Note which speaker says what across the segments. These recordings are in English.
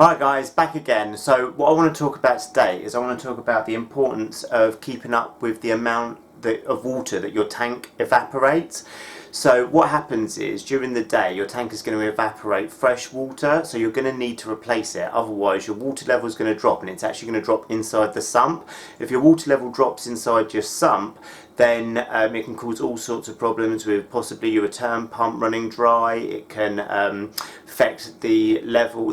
Speaker 1: Alright guys, back again. So what I want to talk about today is I want to talk about the importance of keeping up with the amount of water that your tank evaporates. So what happens is during the day your tank is going to evaporate fresh water, so you're going to need to replace it, otherwise your water level is going to drop and it's actually going to drop inside the sump. If your water level drops inside your sump, then it can cause all sorts of problems with possibly your return pump running dry. It can affect the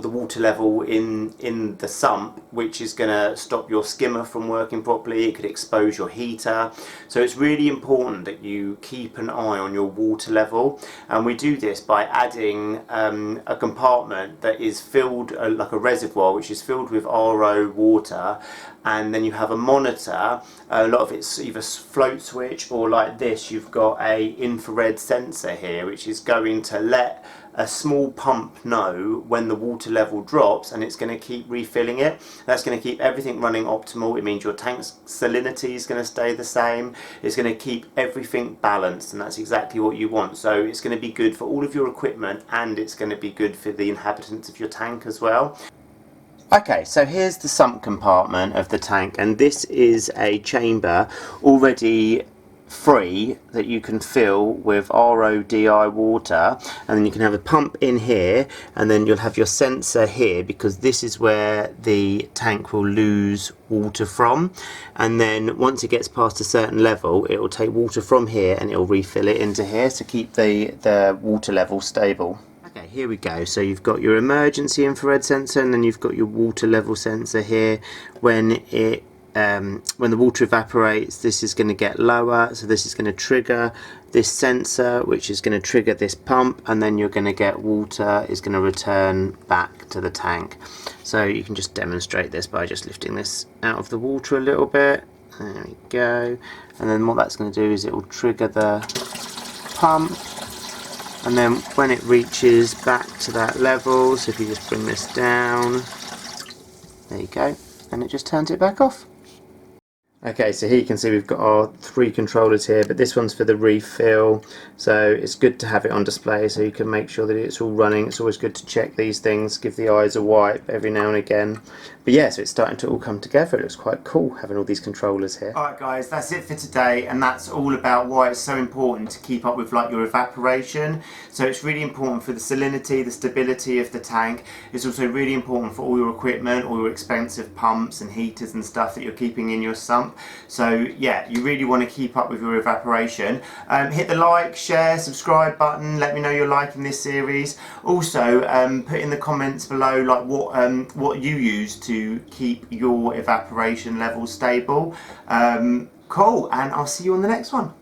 Speaker 1: water level in the sump, which is going to stop your skimmer from working properly. It could expose your heater. So it's really important that you keep an eye on your water level, and we do this by adding a compartment that is filled like a reservoir, which is filled with RO water, and then you have a monitor. A lot of it's either float switch or like this, you've got a infrared sensor here which is going to let a small pump know when the water level drops, and it's going to keep refilling it. That's going to keep everything running optimal. It means your tank's salinity is going to stay the same. It's going to keep everything balanced, and that's exactly what you want. So it's going to be good for all of your equipment, and it's going to be good for the inhabitants of your tank as well. Okay, so here's the sump compartment of the tank, and this is a chamber already free that you can fill with RODI water, and then you can have a pump in here, and then you'll have your sensor here, because this is where the tank will lose water from, and then once it gets past a certain level it will take water from here and it will refill it into here to keep the water level stable. Okay, here we go. So you've got your emergency infrared sensor, and then you've got your water level sensor here. When the water evaporates, this is going to get lower, so this is going to trigger this sensor, which is going to trigger this pump, and then you're going to get water is going to return back to the tank. So you can just demonstrate this by just lifting this out of the water a little bit. There we go. And then what that's going to do is it will trigger the pump, and then when it reaches back to that level, so if you just bring this down, there you go, and it just turns it back off. Okay, so here you can see we've got our 3 controllers here, but this one's for the refill, so it's good to have it on display so you can make sure that it's all running. It's always good to check these things, give the eyes a wipe every now and again. But yeah, so it's starting to all come together. It looks quite cool having all these controllers here. Alright guys, that's it for today, and that's all about why it's so important to keep up with like your evaporation. So it's really important for the salinity, the stability of the tank. It's also really important for all your equipment, all your expensive pumps and heaters and stuff that you're keeping in your sump. So yeah, you really want to keep up with your evaporation. Hit the like, share, subscribe button. Let me know you're liking this series. Also put in the comments below like what you use to keep your evaporation levels stable. Cool, and I'll see you on the next one.